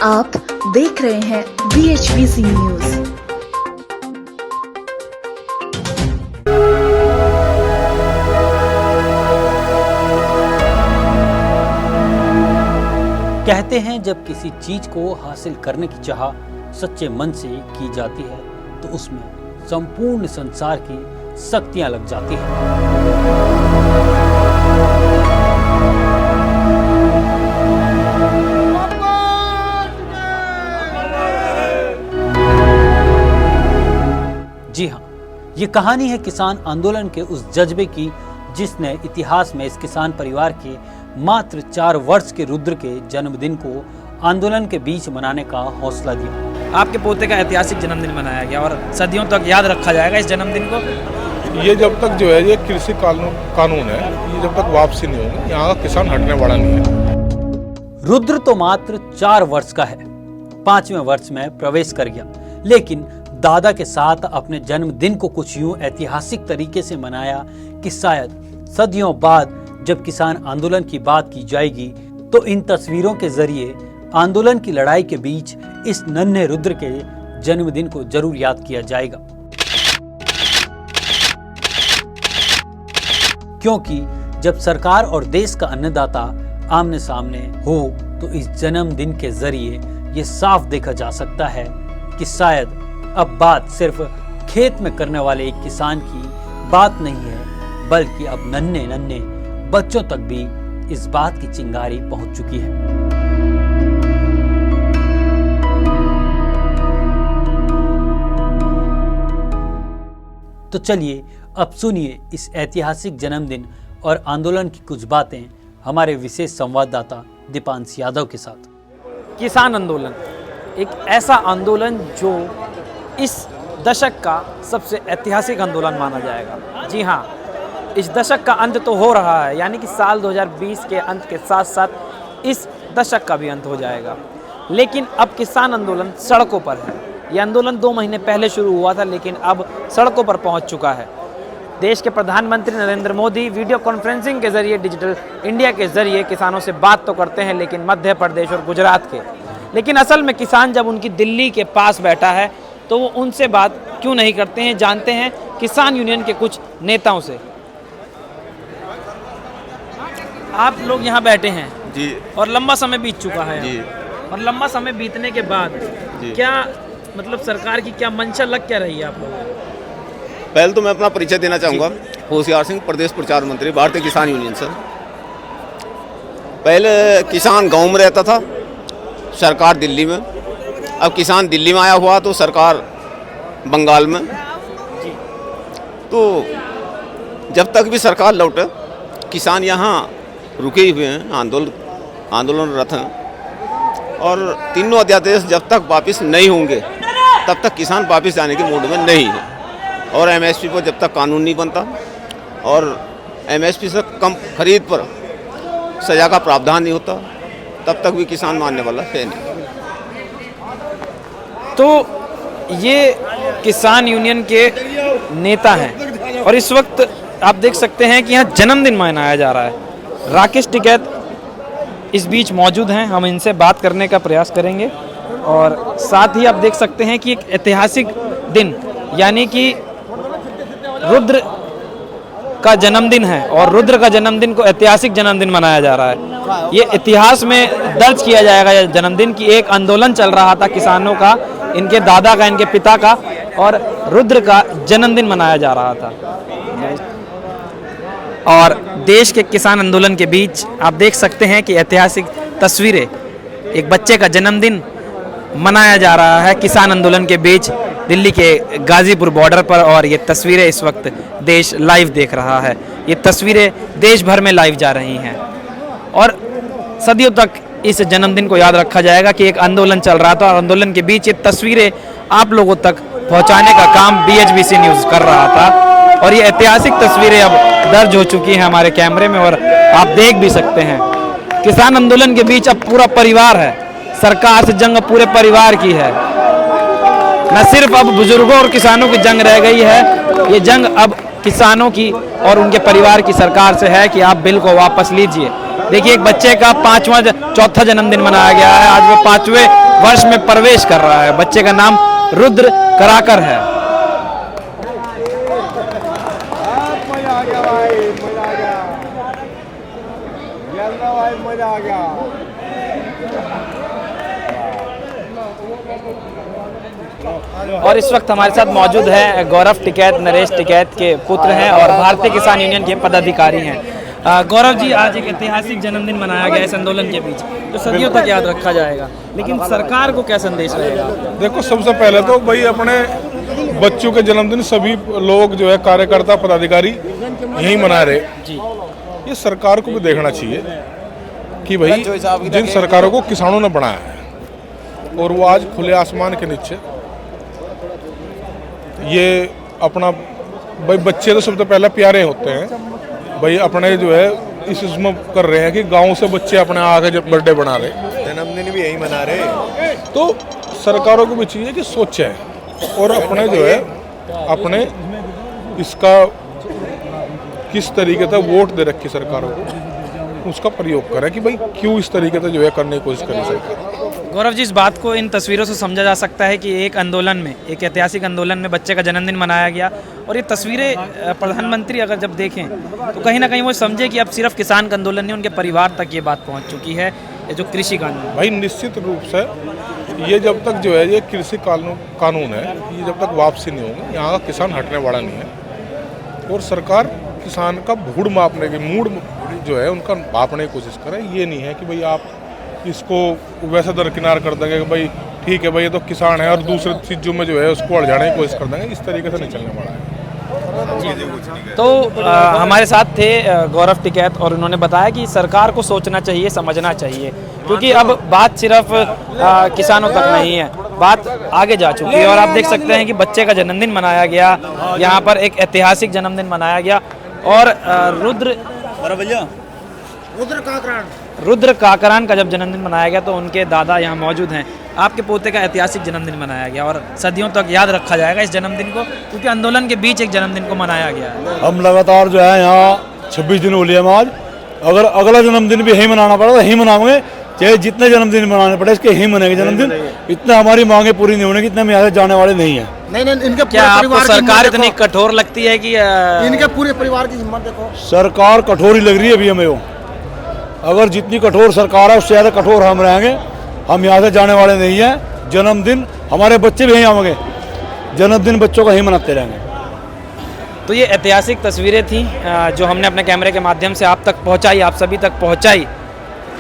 आप देख रहे हैं BHBC न्यूज। कहते हैं जब किसी चीज को हासिल करने की चाह सच्चे मन से की जाती है तो उसमें संपूर्ण संसार की शक्तियां लग जाती हैं। जी हाँ, ये कहानी है किसान आंदोलन के उस जज्बे की जिसने इतिहास में इस किसान परिवार के मात्र 4 वर्ष के रुद्र के जन्मदिन को आंदोलन के बीच मनाने का हौसला दिया। आपके पोते का ऐतिहासिक जन्मदिन मनाया गया और सदियों तक याद रखा जाएगा इस जन्मदिन को। ये जब तक जो है ये कृषि कानून है, ये जब तक वापसी नहीं होगी, यहाँ का किसान हटने वाला नहीं है। रुद्र तो मात्र 4 वर्ष का है, 5वें वर्ष में प्रवेश कर गया, लेकिन दादा के साथ अपने जन्मदिन को कुछ यूं ऐतिहासिक तरीके से मनाया कि शायद सदियों बाद जब किसान आंदोलन की बात की जाएगी तो इन तस्वीरों के जरिए आंदोलन की लड़ाई के बीच इस नन्हे रुद्र के जन्मदिन को जरूर याद किया जाएगा। क्योंकि जब सरकार और देश का अन्नदाता आमने सामने हो तो इस जन्मदिन के जरिए ये साफ देखा जा सकता है कि शायद अब बात सिर्फ खेत में करने वाले एक किसान की बात नहीं है, बल्कि अब नन्हे नन्हे बच्चों तक भी इस बात की चिंगारी पहुंच चुकी है। तो चलिए अब सुनिए इस ऐतिहासिक जन्मदिन और आंदोलन की कुछ बातें हमारे विशेष संवाददाता दीपांश यादव के साथ। किसान आंदोलन एक ऐसा आंदोलन जो इस दशक का सबसे ऐतिहासिक आंदोलन माना जाएगा। जी हाँ, इस दशक का अंत तो हो रहा है, यानी कि साल 2020 के अंत के साथ साथ इस दशक का भी अंत हो जाएगा, लेकिन अब किसान आंदोलन सड़कों पर है। यह आंदोलन 2 महीने पहले शुरू हुआ था, लेकिन अब सड़कों पर पहुंच चुका है। देश के प्रधानमंत्री नरेंद्र मोदी वीडियो कॉन्फ्रेंसिंग के जरिए डिजिटल इंडिया के जरिए किसानों से बात तो करते हैं, लेकिन मध्य प्रदेश और गुजरात के, लेकिन असल में किसान जब उनकी दिल्ली के पास बैठा है तो वो उनसे बात क्यों नहीं करते हैं, जानते हैं किसान यूनियन के कुछ नेताओं से। आप लोग यहाँ बैठे हैं जी, और लंबा समय बीत चुका है जी, और लंबा समय बीतने के बाद क्या मतलब सरकार की क्या मंशा लग क्या रही है आप लोगों को? पहले तो मैं अपना परिचय देना चाहूँगा। होशियार सिंह, प्रदेश प्रचार मंत्री, भारतीय किसान यूनियन से। पहले किसान गांव में रहता था, सरकार दिल्ली में। अब किसान दिल्ली में आया हुआ तो सरकार बंगाल में। तो जब तक भी सरकार लौटे किसान यहाँ रुके हुए हैं, आंदोलनरत हैं, और तीनों अध्यादेश जब तक वापस नहीं होंगे तब तक किसान वापस जाने के मूड में नहीं है। और MSP पर जब तक कानून नहीं बनता और MSP से कम खरीद पर सजा का प्रावधान नहीं होता तब तक भी किसान मानने वाला है नहीं। तो ये किसान यूनियन के नेता हैं और इस वक्त आप देख सकते हैं कि यहाँ जन्मदिन मनाया जा रहा है। राकेश टिकैत इस बीच मौजूद हैं, हम इनसे बात करने का प्रयास करेंगे। और साथ ही आप देख सकते हैं कि एक ऐतिहासिक दिन, यानी कि रुद्र का जन्मदिन है और रुद्र का जन्मदिन को ऐतिहासिक जन्मदिन मनाया जा रहा है। ये इतिहास में दर्ज किया जाएगा यह जन्मदिन की एक आंदोलन चल रहा था किसानों का, इनके दादा का, इनके पिता का, और रुद्र का जन्मदिन मनाया जा रहा था। और देश के किसान आंदोलन के बीच आप देख सकते हैं कि ऐतिहासिक तस्वीरें, एक बच्चे का जन्मदिन मनाया जा रहा है किसान आंदोलन के बीच दिल्ली के गाजीपुर बॉर्डर पर। और ये तस्वीरें इस वक्त देश लाइव देख रहा है, ये तस्वीरें देश भर में लाइव जा रही हैं और सदियों तक इस जन्मदिन को याद रखा जाएगा कि एक आंदोलन चल रहा था और आंदोलन के बीच ये तस्वीरें आप लोगों तक पहुंचाने का काम BHBC न्यूज़ कर रहा था। और ये ऐतिहासिक तस्वीरें अब दर्ज हो चुकी हैं हमारे कैमरे में और आप देख भी सकते हैं। किसान आंदोलन के बीच अब पूरा परिवार है, सरकार से जंग पूरे परिवार की है, न सिर्फ अब बुजुर्गों और किसानों की जंग रह गई है, ये जंग अब किसानों की और उनके परिवार की सरकार से है कि आप बिल को वापस लीजिए। देखिए, एक बच्चे का चौथा जन्मदिन मनाया गया है, आज वो 5वें वर्ष में प्रवेश कर रहा है। बच्चे का नाम रुद्र कराकर है। और इस वक्त हमारे साथ मौजूद है गौरव टिकैत, नरेश टिकैत के पुत्र हैं और भारतीय किसान यूनियन के पदाधिकारी हैं। गौरव जी, आज एक ऐतिहासिक जन्मदिन मनाया गया इस आंदोलन के बीच, तो सदियों तक याद रखा जाएगा, लेकिन सरकार को क्या संदेश रहेगा? देखो, सबसे पहले तो भाई अपने बच्चों के जन्मदिन सभी लोग जो है कार्यकर्ता पदाधिकारी यही मना रहे जी। ये सरकार को भी देखना चाहिए कि भाई जिन सरकारों को किसानों ने बनाया है और वो आज खुले आसमान के नीचे ये अपना भाई बच्चे तो सबसे पहले प्यारे होते हैं भाई, अपने जो है इस इसमें कर रहे हैं कि गांव से बच्चे अपने आके जब बर्थडे बना रहे, जन्मदिन भी यही मना रहे। तो सरकारों को भी चाहिए कि सोचे और अपने जो है अपने इसका किस तरीके से वोट दे रखी सरकारों को उसका प्रयोग करें कि भाई क्यों इस तरीके से जो है करने की कोशिश करें सरकार। गौरव जी, इस बात को इन तस्वीरों से समझा जा सकता है कि एक आंदोलन में, एक ऐतिहासिक आंदोलन में बच्चे का जन्मदिन मनाया गया और ये तस्वीरें प्रधानमंत्री अगर जब देखें तो कहीं ना कहीं वो समझे कि अब सिर्फ किसान का आंदोलन नहीं, उनके परिवार तक ये बात पहुंच चुकी है, ये जो कृषि कानून। भाई निश्चित रूप से ये जब तक जो है ये कृषि कानून है, ये जब तक वापसी नहीं होंगे, यहाँ का किसान हटने वाला नहीं है और सरकार किसान का भूड़ मापने की मूड जो है उनका मापने की कोशिश करे। ये नहीं है कि भाई आप इसको वैसे दरकिनार कर देंगे कि भाई ठीक है भाई ये तो किसान है और दूसरे चीज़ों में जो है उसको अड़जाने की कोशिश कर देंगे, इस तरीके से नहीं चलने वाला है। तो हमारे साथ थे गौरव टिकैत और उन्होंने बताया कि सरकार को सोचना चाहिए, समझना चाहिए, क्योंकि अब बात सिर्फ किसानों तक नहीं है, बात आगे जा चुकी है। और आप देख सकते हैं कि बच्चे का जन्मदिन मनाया गया, यहाँ पर एक ऐतिहासिक जन्मदिन मनाया गया और रुद्र काकरान का जब जन्मदिन मनाया गया तो उनके दादा यहाँ मौजूद हैं। आपके पोते का ऐतिहासिक जन्मदिन मनाया गया और सदियों तक याद रखा जाएगा इस जन्मदिन को, क्योंकि आंदोलन के बीच एक जन्मदिन को मनाया गया है। हम लगातार जो है यहाँ 26 दिन हो लिए हम आज, अगर अगला जन्मदिन भी यही मनाना पड़ा तो यही मनाएंगे, चाहे जितने जन्मदिन मनाने पड़े इसके यही मनाएंगे जन्मदिन। इतने हमारी मांगे पूरी नहीं होने की, इतने हम यहाँ से जाने वाले नहीं है। नहीं, इनके क्या आपको सरकार इतनी कठोर लगती है कि इनके पूरे परिवार की हिम्मत देखो। सरकार कठोर ही लग रही है अभी हमें वो, अगर जितनी कठोर सरकार है उससे ज़्यादा कठोर हम रहेंगे। हम यहाँ से जाने वाले नहीं हैं। जन्मदिन हमारे बच्चे भी यहीं आएंगे, जन्मदिन बच्चों का ही मनाते रहेंगे। तो ये ऐतिहासिक तस्वीरें थी जो हमने अपने कैमरे के माध्यम से आप तक पहुंचाई, आप सभी तक पहुंचाई।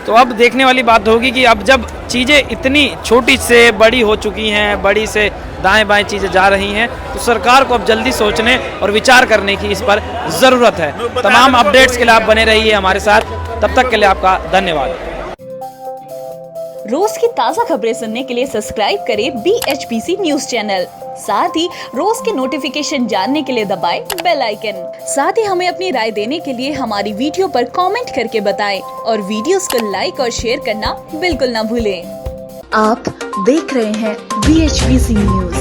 तो अब देखने वाली बात होगी कि अब जब चीज़ें इतनी छोटी से बड़ी हो चुकी हैं, बड़ी से दाएं बाएं चीज़ें जा रही हैं, तो सरकार को अब जल्दी सोचने और विचार करने की इस पर ज़रूरत है। तमाम अपडेट्स के लिए आप बने रहिए हमारे साथ, तब तक के लिए आपका धन्यवाद। रोज की ताज़ा खबरें सुनने के लिए सब्सक्राइब करें BHPC न्यूज चैनल। साथ ही रोज के नोटिफिकेशन जानने के लिए दबाएं बेल आइकन। साथ ही हमें अपनी राय देने के लिए हमारी वीडियो पर कमेंट करके बताएं और वीडियोस को लाइक और शेयर करना बिल्कुल ना भूलें। आप देख रहे हैं BHPC न्यूज।